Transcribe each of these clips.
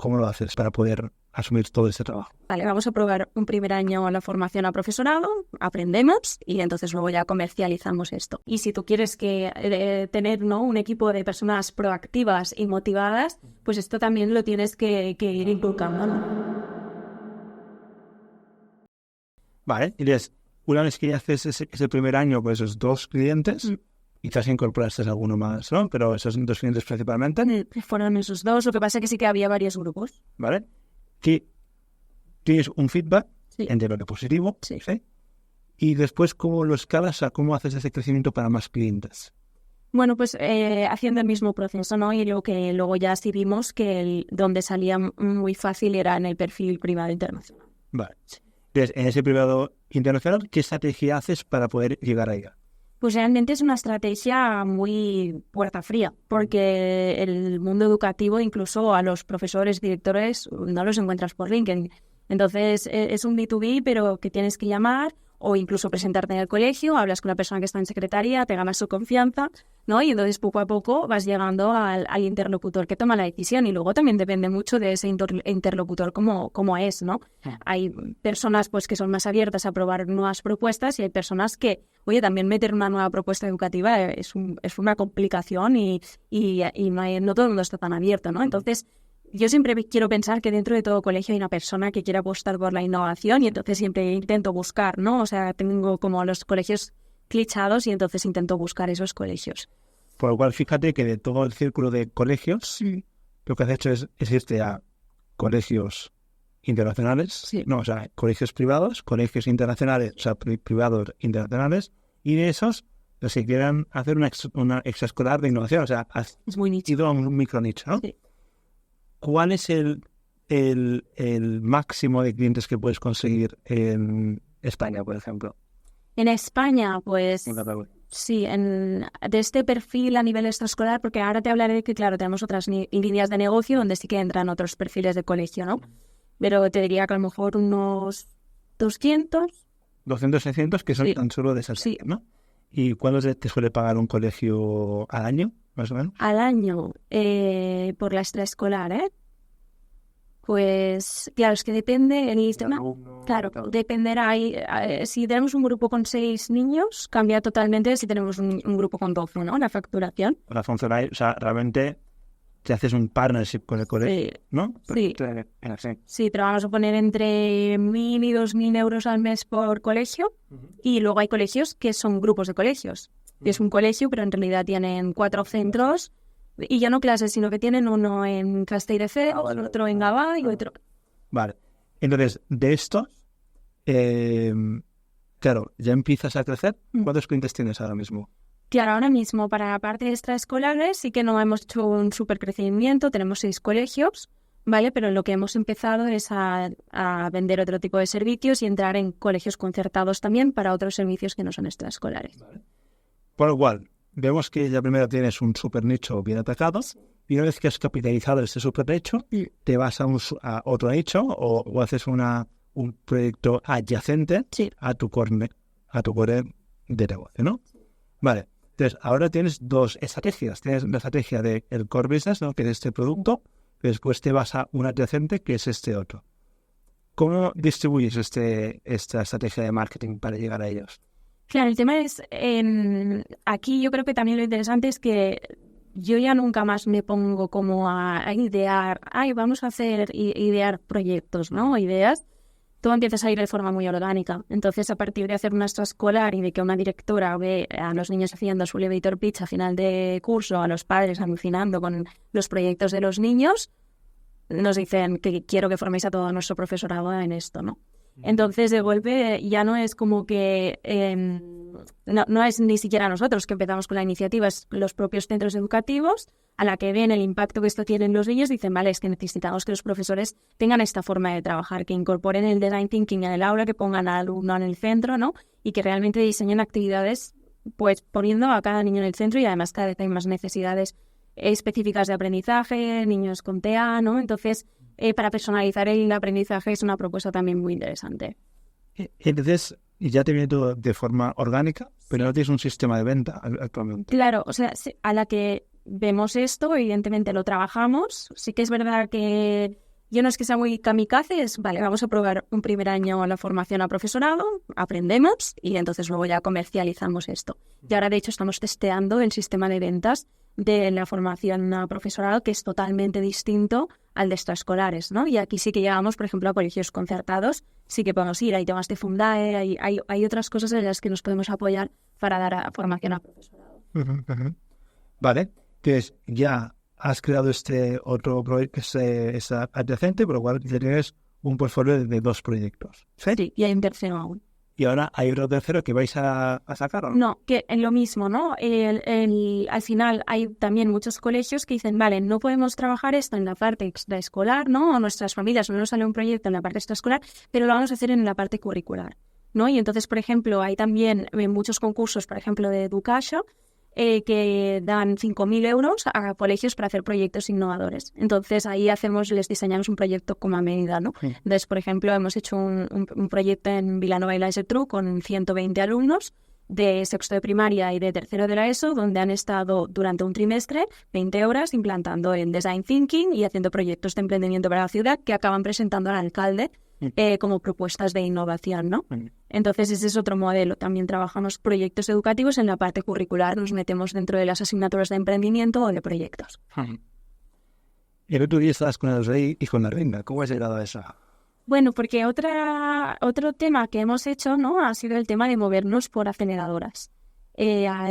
¿Cómo lo haces para poder asumir todo este trabajo? Vale, vamos a probar un primer año la formación a profesorado, aprendemos y entonces luego ya comercializamos esto. Y si tú quieres tener, ¿no?, un equipo de personas proactivas y motivadas, pues esto también lo tienes que ir inculcando, ¿no? Vale, y una vez que ya haces ese primer año con esos 2 clientes, quizás incorporaste alguno más, ¿no? Pero esos 2 clientes principalmente. Fueron esos 2, lo que pasa es que sí que había varios grupos. ¿Vale? Que tienes un feedback, Sí. entiendo que positivo, Sí. ¿sí? Y después, ¿cómo lo escalas? ¿Cómo haces ese crecimiento para más clientes? Bueno, pues haciendo el mismo proceso, ¿no? Y luego ya sí vimos que donde salía muy fácil era en el perfil privado internacional. Vale. Entonces, en ese privado internacional, ¿qué estrategia haces para poder llegar a ella? Pues realmente es una estrategia muy puerta fría, porque el mundo educativo, incluso a los profesores, directores, no los encuentras por LinkedIn. Entonces es un B2B, pero que tienes que llamar o incluso presentarte en el colegio, hablas con la persona que está en secretaría, te ganas su confianza, ¿no? Y entonces poco a poco vas llegando al interlocutor que toma la decisión y luego también depende mucho de ese interlocutor cómo es, ¿no? Hay personas pues que son más abiertas a probar nuevas propuestas y hay personas que, oye, también meter una nueva propuesta educativa es una complicación y no todo el mundo está tan abierto, ¿no? Entonces, yo siempre quiero pensar que dentro de todo colegio hay una persona que quiera apostar por la innovación y entonces siempre intento buscar, ¿no? O sea, tengo como los colegios clichados y entonces intento buscar esos colegios. Por lo cual, fíjate que de todo el círculo de colegios, lo que has hecho es irte a colegios internacionales, no, o sea, colegios privados, colegios internacionales, o sea, privados internacionales, y de esos, los que quieran hacer una extraescolar de innovación, o sea, has ido a un micronicho, ¿no? Sí. ¿Cuál es el máximo de clientes que puedes conseguir en España, por ejemplo? En España, pues sí, de este perfil a nivel extraescolar, porque ahora te hablaré de que, claro, tenemos otras líneas de negocio donde sí que entran otros perfiles de colegio, ¿no? Pero te diría que a lo mejor unos 200. 200, 600, que son tan solo de esas, ¿no? ¿Y cuánto te suele pagar un colegio al año, más o menos? Al año, por la extraescolar, ¿eh? Pues, claro, es que depende el tema. Claro, dependerá. Si tenemos un grupo con 6 niños, cambia totalmente si tenemos un grupo con 12, ¿no? La facturación. Para funcionar, o sea, realmente te haces un partnership con el colegio, ¿no? Sí. Sí, pero vamos a poner entre 1.000 y 2.000 euros al mes por colegio. Y luego hay colegios que son grupos de colegios. Y es un colegio, pero en realidad tienen 4 centros. Y ya no clases, sino que tienen uno en Castelldefels, otro en Gavà y otro... Vale. Entonces, de estos, claro, ya empiezas a crecer. ¿Cuántos clientes tienes ahora mismo? Claro, ahora mismo para la parte extraescolares sí que no hemos hecho un súper crecimiento. Tenemos 6 colegios, ¿vale? Pero lo que hemos empezado es a vender otro tipo de servicios y entrar en colegios concertados también para otros servicios que no son extraescolares. Vale. Por lo cual, vemos que ya primero tienes un super nicho bien atacado y una vez que has capitalizado este super nicho, te vas a otro nicho o haces un proyecto adyacente a tu core de negocio, ¿no? Vale, entonces ahora tienes 2 estrategias. Tienes la estrategia del core business, ¿no?, que es este producto, y después te vas a un adyacente que es este otro. ¿Cómo distribuyes esta estrategia de marketing para llegar a ellos? Claro, el tema es, aquí yo creo que también lo interesante es que yo ya nunca más me pongo como a idear, vamos a idear proyectos, ¿no? Ideas. Todo empieza a ir de forma muy orgánica. Entonces, a partir de hacer una extraescolar y de que una directora ve a los niños haciendo su elevator pitch a final de curso, a los padres alucinando con los proyectos de los niños, nos dicen que quiero que forméis a todo nuestro profesorado en esto, ¿no? Entonces, de golpe, ya no es como que... no es ni siquiera nosotros que empezamos con la iniciativa, es los propios centros educativos a la que ven el impacto que esto tiene en los niños, dicen, vale, es que necesitamos que los profesores tengan esta forma de trabajar, que incorporen el design thinking en el aula, que pongan al alumno en el centro, ¿no? Y que realmente diseñen actividades, pues, poniendo a cada niño en el centro y además cada vez hay más necesidades específicas de aprendizaje, niños con TEA, ¿no? Entonces, para personalizar el aprendizaje es una propuesta también muy interesante. Entonces, ya te viene todo de forma orgánica, pero no tienes un sistema de venta actualmente. Claro, o sea, a la que vemos esto, evidentemente lo trabajamos. Sí que es verdad que Yo no es que sea muy kamikaze, es, vale, vamos a probar un primer año la formación a profesorado, aprendemos y entonces luego ya comercializamos esto. Y ahora, de hecho, estamos testeando el sistema de ventas de la formación a profesorado, que es totalmente distinto al de extraescolares, ¿no? Y aquí sí que llegamos, por ejemplo, a colegios concertados, sí que podemos ir, hay temas de Fundae, hay otras cosas en las que nos podemos apoyar para dar formación a profesorado. Vale, entonces ya has creado este otro proyecto que es adyacente, por lo cual ya tienes un portfolio de 2 proyectos. Sí, y hay un tercero aún. Y ahora hay otro tercero que vais a sacar, ¿o no? No, que en lo mismo, ¿no? Al final hay también muchos colegios que dicen, vale, no podemos trabajar esto en la parte extraescolar, ¿no? O nuestras familias no nos sale un proyecto en la parte extraescolar, pero lo vamos a hacer en la parte curricular, ¿no? Y entonces, por ejemplo, hay también muchos concursos, por ejemplo, de Educasha, que dan 5.000 euros a colegios para hacer proyectos innovadores. Entonces ahí les diseñamos un proyecto como a medida, ¿no? Sí. Entonces, por ejemplo, hemos hecho un proyecto en Vilanova y la Geltrú con 120 alumnos de sexto de primaria y de tercero de la ESO, donde han estado durante un trimestre 20 horas implantando el Design Thinking y haciendo proyectos de emprendimiento para la ciudad que acaban presentando al alcalde como propuestas de innovación, ¿no? Entonces ese es otro modelo. También trabajamos proyectos educativos en la parte curricular, nos metemos dentro de las asignaturas de emprendimiento o de proyectos. Y el otro día estabas con el rey y con la reina. ¿Cómo has llegado a eso? Bueno, porque otro tema que hemos hecho, ¿no? Ha sido el tema de movernos por aceleradoras,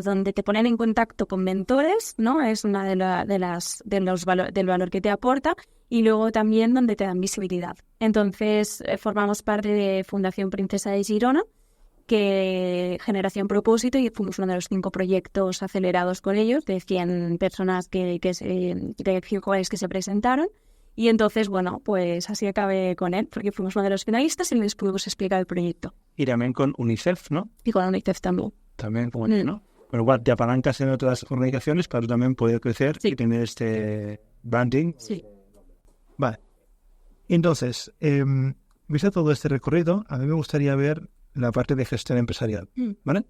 donde te ponen en contacto con mentores, ¿no? Es una del valor que te aporta, y luego también donde te dan visibilidad. Entonces, formamos parte de Fundación Princesa de Girona, que Generación Propósito, y fuimos uno de los 5 proyectos acelerados con ellos, de 100 personas de 5 jóvenes que se presentaron. Y entonces, bueno, pues así acabé con él, porque fuimos uno de los finalistas y les pudimos explicar el proyecto. Y también con UNICEF, ¿no? Y con UNICEF también. También, como ¿no? Pero igual te apalancas en otras organizaciones para también poder crecer y tener este branding. Sí. Vale. Entonces, visto todo este recorrido, a mí me gustaría ver la parte de gestión empresarial, ¿vale?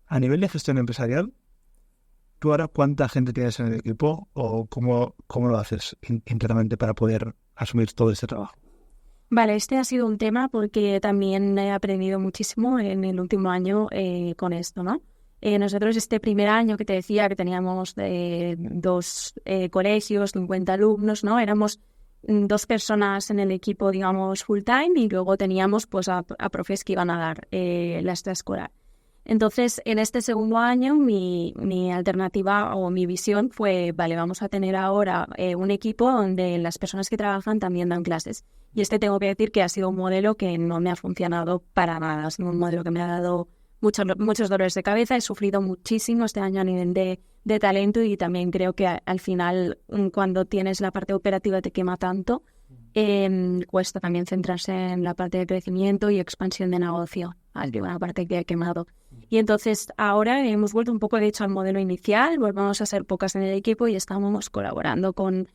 A nivel de gestión empresarial, ¿tú ahora cuánta gente tienes en el equipo o cómo lo haces internamente para poder asumir todo este trabajo? Vale, este ha sido un tema porque también he aprendido muchísimo en el último año con esto, ¿no? Nosotros este primer año que te decía que teníamos 2 colegios, 50 alumnos, ¿no? Éramos 2 personas en el equipo, digamos, full time, y luego teníamos pues a profes que iban a dar la extraescolar. Entonces, en este segundo año, mi alternativa o mi visión fue, vale, vamos a tener ahora un equipo donde las personas que trabajan también dan clases. Y tengo que decir que ha sido un modelo que no me ha funcionado para nada. Ha sido un modelo que me ha dado muchos dolores de cabeza. He sufrido muchísimo este año a nivel de talento, y también creo que al final, cuando tienes la parte operativa, te quema tanto. Cuesta también centrarse en la parte de crecimiento y expansión de negocio, una parte que he quemado. Y entonces ahora hemos vuelto un poco, de hecho, al modelo inicial, volvemos a ser pocas en el equipo y estamos colaborando con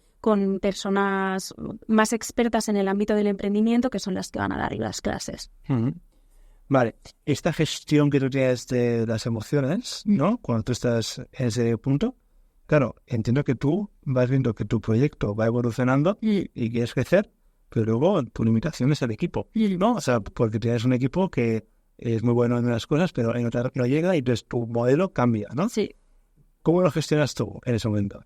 personas más expertas en el ámbito del emprendimiento, que son las que van a dar las clases. Vale, esta gestión que tú tienes de las emociones, ¿no? Cuando tú estás en ese punto, claro, entiendo que tú vas viendo que tu proyecto va evolucionando y quieres crecer, pero luego tu limitación es el equipo, ¿no? O sea, porque tienes un equipo que es muy bueno en unas cosas, pero en otras no llega, y entonces tu modelo cambia, ¿no? Sí. ¿Cómo lo gestionas tú en ese momento?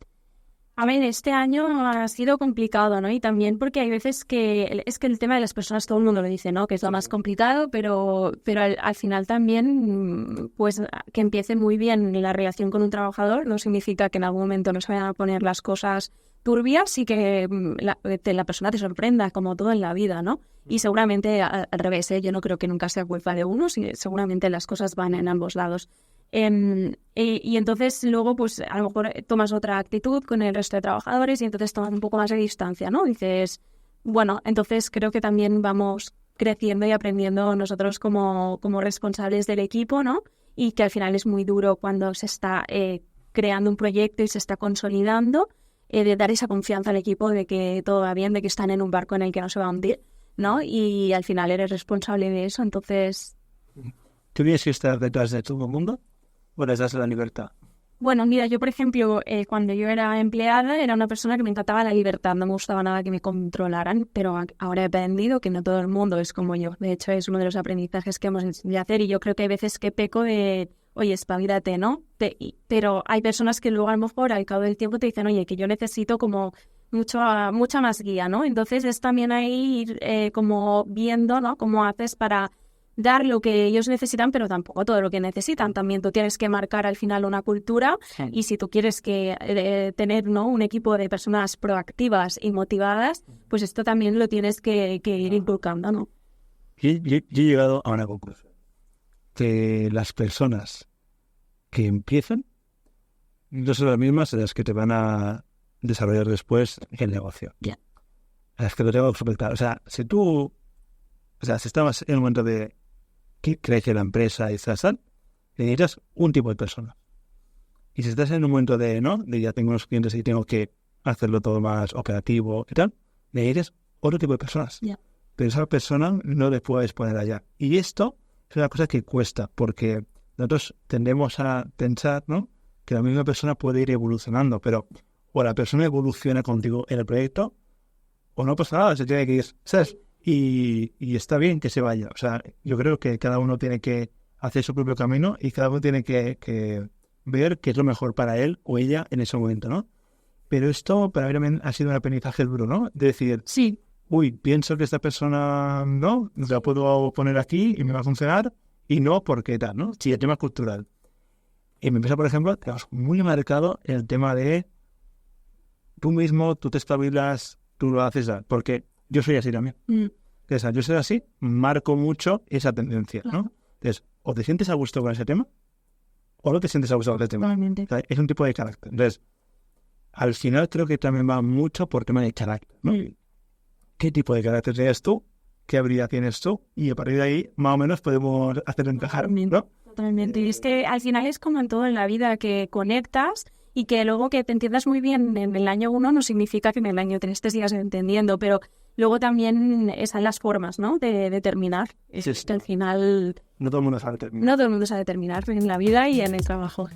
A ver, este año ha sido complicado, ¿no? Y también porque hay veces que es que el tema de las personas, todo el mundo lo dice, ¿no? Que es lo más complicado, pero al final también, pues que empiece muy bien la relación con un trabajador no significa que en algún momento no se vayan a poner las cosas turbias y que la persona te sorprenda, como todo en la vida, ¿no? Y seguramente al revés, yo no creo que nunca sea culpa de uno, seguramente las cosas van en ambos lados. Y entonces luego pues a lo mejor tomas otra actitud con el resto de trabajadores y entonces tomas un poco más de distancia, ¿no? Dices, bueno, entonces creo que también vamos creciendo y aprendiendo nosotros como responsables del equipo, ¿no? Y que al final es muy duro cuando se está creando un proyecto y se está consolidando, de dar esa confianza al equipo de que todo va bien, de que están en un barco en el que no se va a hundir, ¿no? Y al final eres responsable de eso, entonces... ¿Tú tienes que estar detrás de todo el mundo o les das la libertad? Bueno, mira, yo por ejemplo, cuando yo era empleada, era una persona que me encantaba la libertad, no me gustaba nada que me controlaran, pero ahora he aprendido que no todo el mundo es como yo. De hecho, es uno de los aprendizajes que hemos de hacer y yo creo que hay veces que peco de, oye, espabilate, ¿no? Pero hay personas que luego a lo mejor al cabo del tiempo te dicen, oye, que yo necesito como mucha más guía, ¿no? Entonces es también ahí ir como viendo, ¿no? Cómo haces para dar lo que ellos necesitan, pero tampoco todo lo que necesitan. También tú tienes que marcar al final una cultura y si tú quieres tener, ¿no? un equipo de personas proactivas y motivadas, pues esto también lo tienes que ir inculcando, ¿no? Yo he llegado a una conclusión, que las personas que empiezan no son las mismas las que te van a desarrollar después el negocio. Yeah. Es que lo tengo súper claro. O sea, si estabas en el momento de que crece la empresa y estás necesitas un tipo de persona. Y si estás en un momento de ya tengo unos clientes y tengo que hacerlo todo más operativo y tal, necesitas otro tipo de personas. Yeah. Pero esa persona no le puedes poner allá. Y esto es una cosa que cuesta, porque nosotros tendemos a pensar, ¿no?, que la misma persona puede ir evolucionando, pero o la persona evoluciona contigo en el proyecto, o no pasa nada, se tiene que ir, ¿sabes? Y está bien que se vaya. O sea, yo creo que cada uno tiene que hacer su propio camino y cada uno tiene que ver qué es lo mejor para él o ella en ese momento, ¿no? Pero esto para mí también ha sido un aprendizaje duro, ¿no? De decir, sí, pienso que esta persona no la puedo poner aquí y me va a funcionar, y no porque tal, ¿no? Sí, el tema cultural. En mi empresa, por ejemplo, tenemos muy marcado el tema de tú mismo, tú te espabilas, tú lo haces, porque yo soy así también. O sea, yo soy así, marco mucho esa tendencia, ¿no? Claro. Entonces, o te sientes a gusto con ese tema, o no te sientes a gusto con ese tema. Totalmente. O sea, es un tipo de carácter. Entonces, al final creo que también va mucho por tema de carácter, ¿no? ¿Qué tipo de carácter tienes tú? ¿Qué habilidad tienes tú? Y a partir de ahí, más o menos, podemos hacer encajar, ¿no? Totalmente. Y es que al final es como en todo en la vida, que conectas y que luego que te entiendas muy bien en el año 1 no significa que en el año 3 te sigas entendiendo, pero luego también están las formas, ¿no?, de terminar. Sí. Que al final No todo el mundo sabe terminar. no todo el mundo sabe terminar en la vida y en el trabajo.